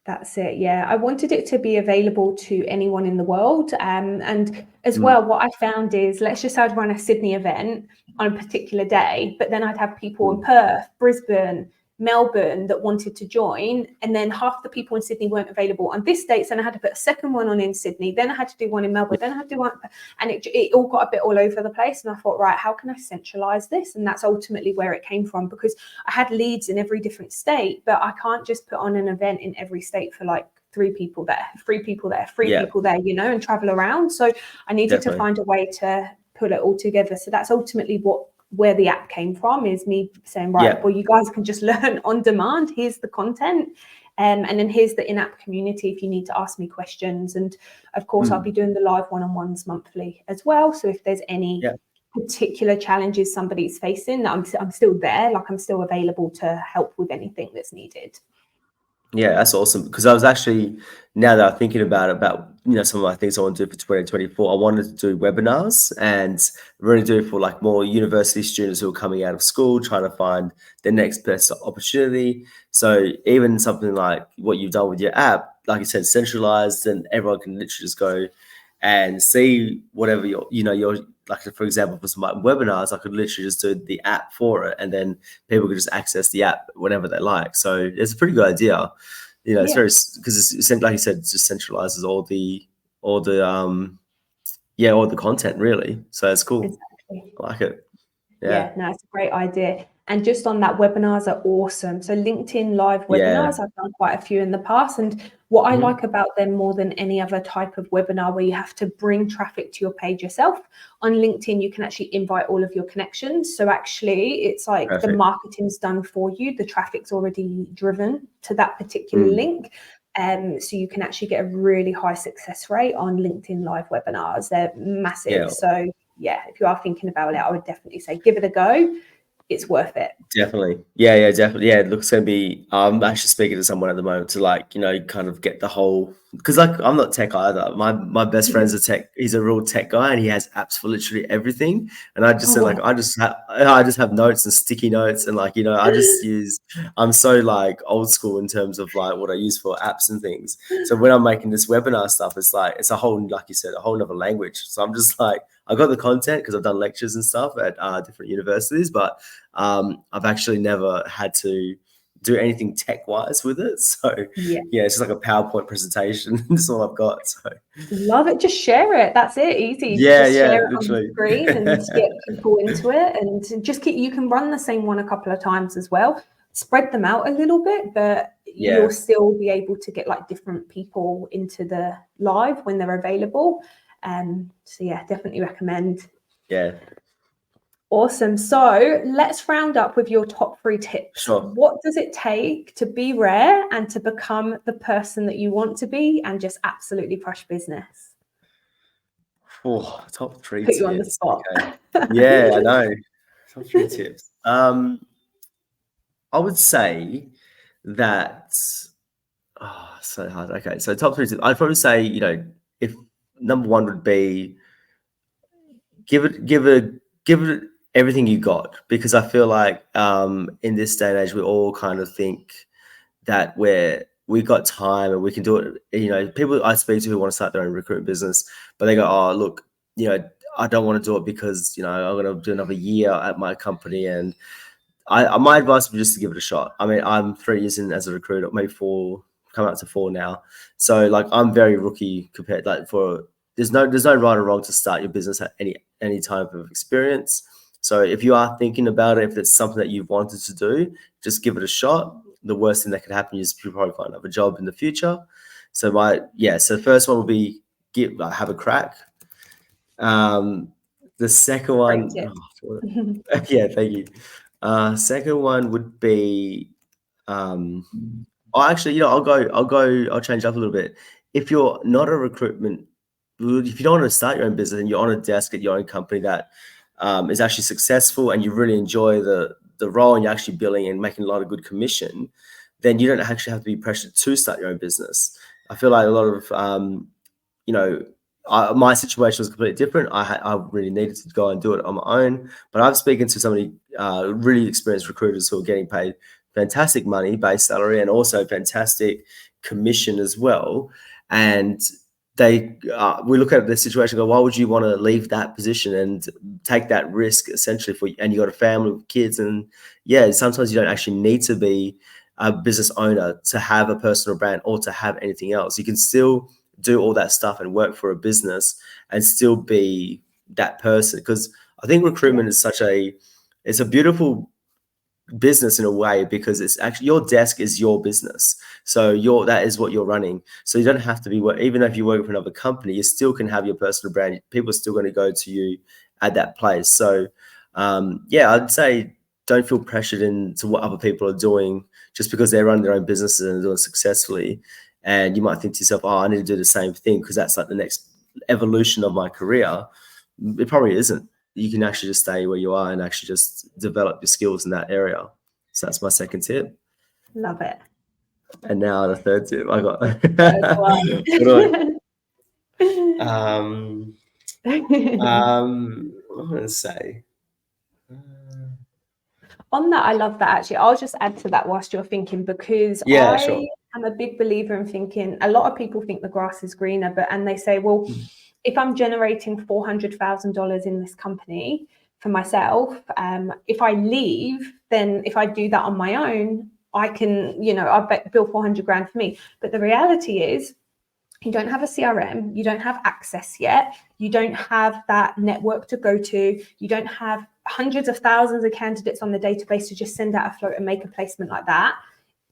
That's it. Yeah. I wanted it to be available to anyone in the world. And as well, what I found is, let's just say I'd run a Sydney event on a particular day, but then I'd have people in Perth, Brisbane, Melbourne that wanted to join, and then half the people in Sydney weren't available on this date, so then I had to put a second one on in Sydney, then I had to do one in Melbourne, then I had to do one, and it all got a bit all over the place. And I thought, right, how can I centralize this? And that's ultimately where it came from, because I had leads in every different state, but I can't just put on an event in every state for like 3 people there, 3 people there, 3 people there, and travel around. So I needed to find a way to put it all together. So that's ultimately where the app came from, is me saying, right, well, you guys can just learn on demand. Here's the content. And then here's the in-app community if you need to ask me questions. And of course, I'll be doing the live one-on-ones monthly as well. So if there's any particular challenges somebody's facing, I'm still there. Like, I'm still available to help with anything that's needed. Yeah, that's awesome. Because I was actually, now that I'm thinking about some of my things I want to do for 2024, I wanted to do webinars and really do it for like more university students who are coming out of school, trying to find their next best opportunity. So even something like what you've done with your app, like you said, centralized, and everyone can literally just go and see whatever your like, for example, for some webinars, I could literally just do the app for it, and then people could just access the app whenever they like. So it's a pretty good idea. It's Yeah, very, because it's like you said, it just centralizes all the content really. So it's cool. exactly. I like it. Yeah. Yeah, no, it's a great idea. And just on that, webinars are awesome. So LinkedIn live Yeah. webinars, I've done quite a few in the past. And what I Mhm. like about them more than any other type of webinar where you have to bring traffic to your page yourself, on LinkedIn, you can actually invite all of your connections. So actually, it's like the Perfect. marketing's done for you. The traffic's already driven to that particular Mm. link. So you can actually get a really high success rate on LinkedIn live webinars. They're massive. Yeah. So yeah, if you are thinking about it, I would definitely say give it a go. It's worth it. Definitely. Yeah, definitely. Yeah, it looks going to be, I'm actually speaking to someone at the moment to like, kind of get the whole, because like I'm not tech either. My best friend's a tech, he's a real tech guy, and he has apps for literally everything. And I just Oh, said wow. like, I just have notes and sticky notes, and like, I'm so like old school in terms of like what I use for apps and things. So when I'm making this webinar stuff, it's like, it's a whole, like you said, a whole nother language. So I'm just like, I got the content because I've done lectures and stuff at different universities, but I've actually never had to do anything tech wise with it. So Yeah, yeah, it's just like a PowerPoint presentation. That's all I've got. So love it. Just share it. That's it. Easy. Just yeah, share it on the literally. screen and get people into it. And just keep, you can run the same one a couple of times as well. Spread them out a little bit, but you'll Yeah, still be able to get like different people into the live when they're available. So yeah, definitely recommend. yeah, Awesome. So let's round up with your top 3 tips. sure. What does it take to be rare and to become the person that you want to be and just absolutely crush business? Oh, top three Put you on the tips. spot. Okay. Yeah, I know. Top three tips. I would say that, so hard. Okay, so top three tips. I'd probably say, if number one would be give it everything you got, because I feel like in this day and age we all kind of think that we got time and we can do it. People I speak to who want to start their own recruitment business, but they go, oh look, I don't want to do it because I'm going to do another year at my company, and my advice would be just to give it a shot. I mean, I'm 3 years in as a recruiter, maybe 4, coming up to 4 now. So like I'm very rookie compared, like, for there's no right or wrong to start your business at any type of experience. So if you are thinking about it, if it's something that you've wanted to do, just give it a shot. The worst thing that could happen is you probably find another job in the future. So the first one will be have a crack. The second Great one, tip. yeah, thank you. Second one would be, actually, I'll change up a little bit. If you're not a recruitment, if you don't want to start your own business and you're on a desk at your own company that is actually successful, and you really enjoy the role, and you're actually billing and making a lot of good commission, then you don't actually have to be pressured to start your own business. I feel like a lot of, you know, my situation was completely different. I really needed to go and do it on my own. But I've spoken to so many really experienced recruiters who are getting paid fantastic money, base salary, and also fantastic commission as well. And we look at the situation and go, why would you want to leave that position and take that risk essentially and you got a family with kids? And yeah, sometimes you don't actually need to be a business owner to have a personal brand or to have anything else. You can still do all that stuff and work for a business and still be that person, because I think Yeah, recruitment is it's a beautiful business in a way, because it's actually your desk is your business, so that is what you're running. So you don't have to be, even if you work for another company, you still can have your personal brand. People are still going to go to you at that place. So yeah, I'd say don't feel pressured into what other people are doing just because they're running their own businesses and doing it successfully. And you might think to yourself, oh, I need to do the same thing because that's like the next evolution of my career. It probably isn't. You can actually just stay where you are and actually just develop your skills in that area. So that's my second tip. love it. And now the third tip I got. What am I going to say? On that, I love that actually. I'll just add to that whilst you're thinking, because Yeah, I sure. am a big believer in thinking, a lot of people think the grass is greener, and they say, well, if I'm generating $400,000 in this company for myself, if I leave, then if I do that on my own, I can, I bet bill 400 grand for me. But the reality is, you don't have a CRM, you don't have access yet, you don't have that network to go to, you don't have hundreds of thousands of candidates on the database to just send out a float and make a placement like that.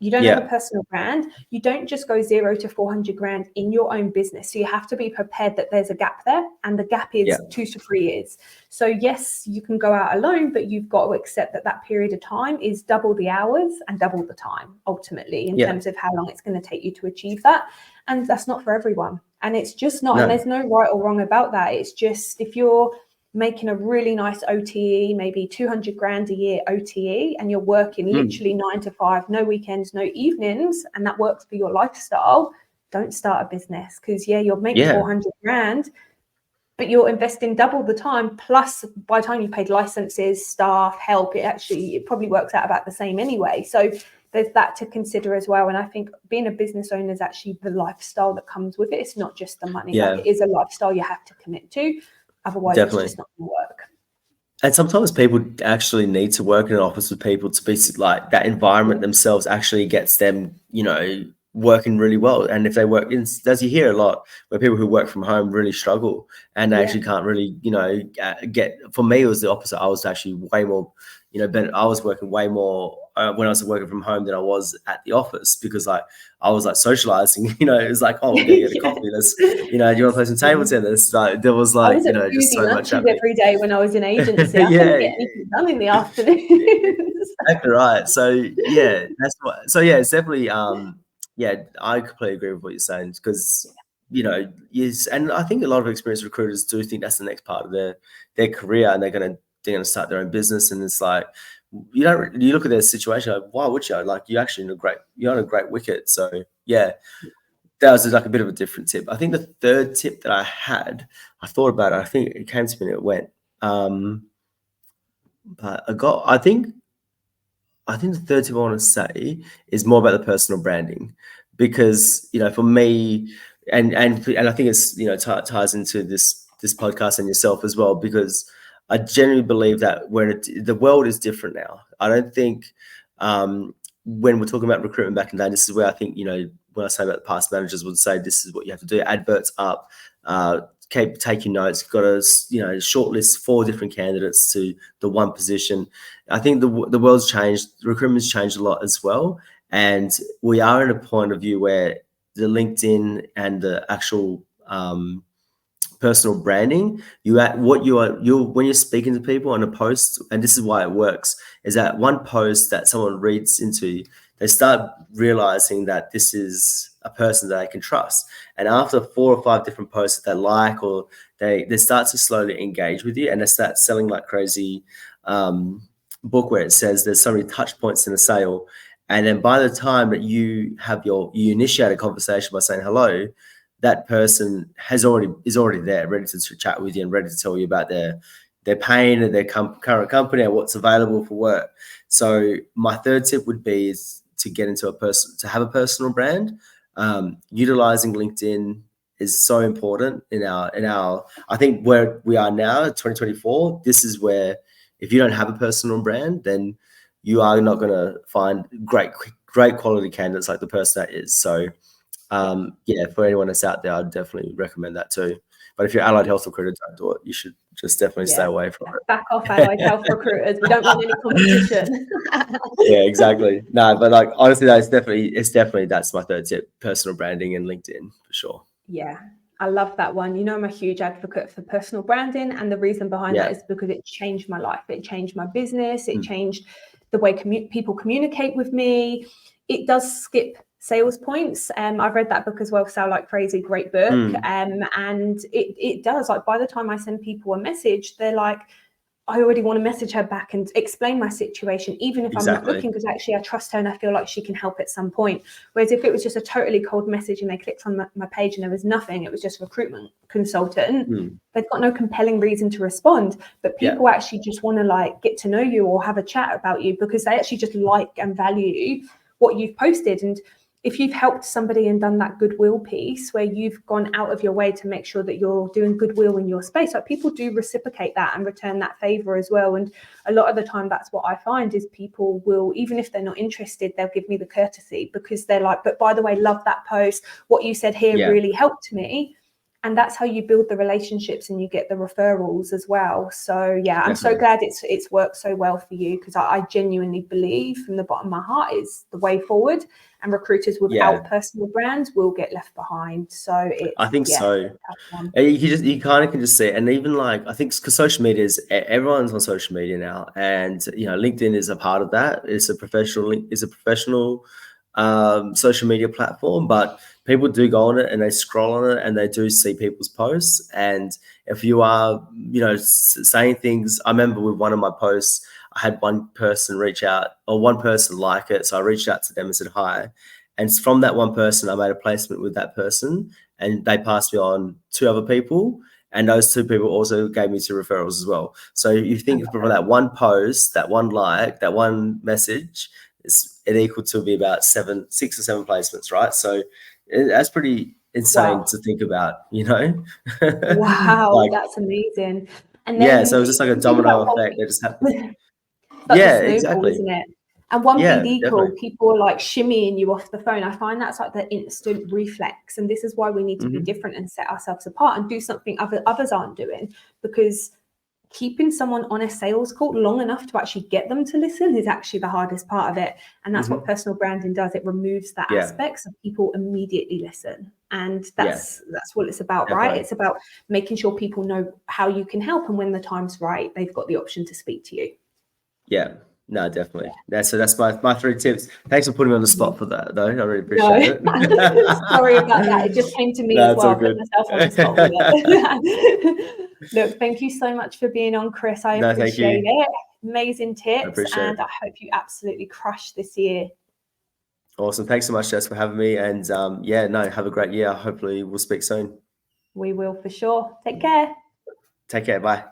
You don't have a personal brand. You don't just go 0 to 400 grand in your own business. So you have to be prepared that there's a gap there, and the gap is 2 to 3 years. So yes, you can go out alone, but you've got to accept that that period of time is double the hours and double the time ultimately in terms of how long it's going to take you to achieve that. And that's not for everyone. And it's just not, and there's no right or wrong about that. It's just, if you're making a really nice OTE, maybe 200 grand a year OTE, and you're working literally 9 to 5, no weekends, no evenings, and that works for your lifestyle, don't start a business. Because you'll make 400 grand, but you're investing double the time. Plus, by the time you paid licenses, staff, help, it probably works out about the same anyway. So there's that to consider as well. And I think being a business owner is actually the lifestyle that comes with it. It's not just the money. Like, it is a lifestyle you have to commit to. Otherwise, it's just not going to work. And sometimes people actually need to work in an office with people to be like, that environment themselves actually gets them, working really well. And if they work in, as you hear a lot, where people who work from home really struggle and they actually can't really, get, for me, it was the opposite. I was actually way more, I was working way more when I was working from home than I was at the office, because I was socializing, it was like, oh, we're going to get a coffee. Let's, do you want to play some table tennis? Like, there was like, just so much happening. Every day when I was in agency, I couldn't get anything done in the afternoon. Exactly right. So it's definitely, I completely agree with what you're saying, because, and I think a lot of experienced recruiters do think that's the next part of their career, and they're going to start their own business. And it's like, you look at their situation, like, why would you? Like, you're actually you're on a great wicket. So that was like a bit of a different tip. I think the third tip that I had, I thought about it. I think it came to me and it went. But I think the third tip I want to say is more about the personal branding, because, for me, and I think it's, ties into this podcast and yourself as well, because I genuinely believe that the world is different now. I don't think when we're talking about recruitment back in the day, this is where I think, when I say about the past managers would say, this is what you have to do: adverts up, keep taking notes, got to, shortlist 4 different candidates to the one position. I think the world's changed, recruitment's changed a lot as well. And we are in a point of view where the LinkedIn and the actual personal branding, when you're speaking to people on a post, and this is why it works, is that one post that someone reads into, they start realizing that this is a person that they can trust. And after 4 or 5 different posts that they like, or they start to slowly engage with you, and they start selling like crazy. Book where it says there's so many touch points in a sale, and then by the time that you initiate a conversation by saying hello, that person is already there, ready to chat with you and ready to tell you about their pain and their current company and what's available for work. So my third tip would be is to get into to have a personal brand. Utilizing LinkedIn is so important in our I think where we are now, 2024. This is where, if you don't have a personal brand, then you are not going to find great quality candidates like the person that is. So, for anyone that's out there, I'd definitely recommend that too. But if you're allied health recruiter, don't do it. You should just definitely stay away from it. Back off, allied health recruiters. We don't want any competition. Yeah, exactly. No, but like, honestly, that's my third tip: personal branding and LinkedIn for sure. Yeah. I love that one. I'm a huge advocate for personal branding, and the reason behind that is because it changed my life. It changed my business. It changed the way people communicate with me. It does skip sales points. I've read that book as well, Sell Like Crazy, great book. And it does, like, by the time I send people a message, they're like, I already want to message her back and explain my situation, even if I'm not Exactly. looking, because actually I trust her and I feel like she can help at some point. Whereas if it was just a totally cold message and they clicked on my page and there was nothing, it was just recruitment consultant, they've got no compelling reason to respond. But people actually just want to like get to know you or have a chat about you because they actually just like and value what you've posted. And if you've helped somebody and done that goodwill piece where you've gone out of your way to make sure that you're doing goodwill in your space, like people do reciprocate that and return that favor as well. And a lot of the time that's what I find is people will, even if they're not interested, they'll give me the courtesy because they're like, but by the way, love that post. What you said here really helped me. And that's how you build the relationships and you get the referrals as well. So yeah, I'm so glad it's worked so well for you, because I genuinely believe from the bottom of my heart is the way forward, and recruiters without personal brands will get left behind. So I think so. You kind of can just see it. And even like, I think because social media is, everyone's on social media now, and LinkedIn is a part of that. It's a professional social media platform, but people do go on it and they scroll on it and they do see people's posts. And if you are, saying things, I remember with one of my posts, I had one person reach out, or one person like it. So I reached out to them and said hi. And from that one person, I made a placement with that person, and they passed me on 2 other people. And those 2 people also gave me 2 referrals as well. So you think from that one post, that one like, that one message, it equal to be about 6 or 7 placements, right? So that's pretty insane to think about, Wow, like, that's amazing. And then so it was just like a domino effect that just happened. Like a snowball, Exactly. isn't it? And one BD call, definitely. people are like shimmying you off the phone. I find that's like the instant reflex. And this is why we need to be different and set ourselves apart and do something others aren't doing, because keeping someone on a sales call long enough to actually get them to listen is actually the hardest part of it. And that's what personal branding does. It removes that aspect so people immediately listen. And that's what it's about, Definitely. right? It's about making sure people know how you can help. And when the time's right, they've got the option to speak to you. Yeah, no, definitely. That's my 3 tips. Thanks for putting me on the spot for that, though. I really appreciate it. Sorry about that. It just came to me as well. I put myself on the spot with it. Look, thank you so much for being on, Chris. I appreciate it. Amazing tips, and I hope you absolutely crush this year. Awesome. Thanks so much, Jess, for having me. And have a great year. Hopefully we'll speak soon. We will for sure. Take care. Take care. Bye.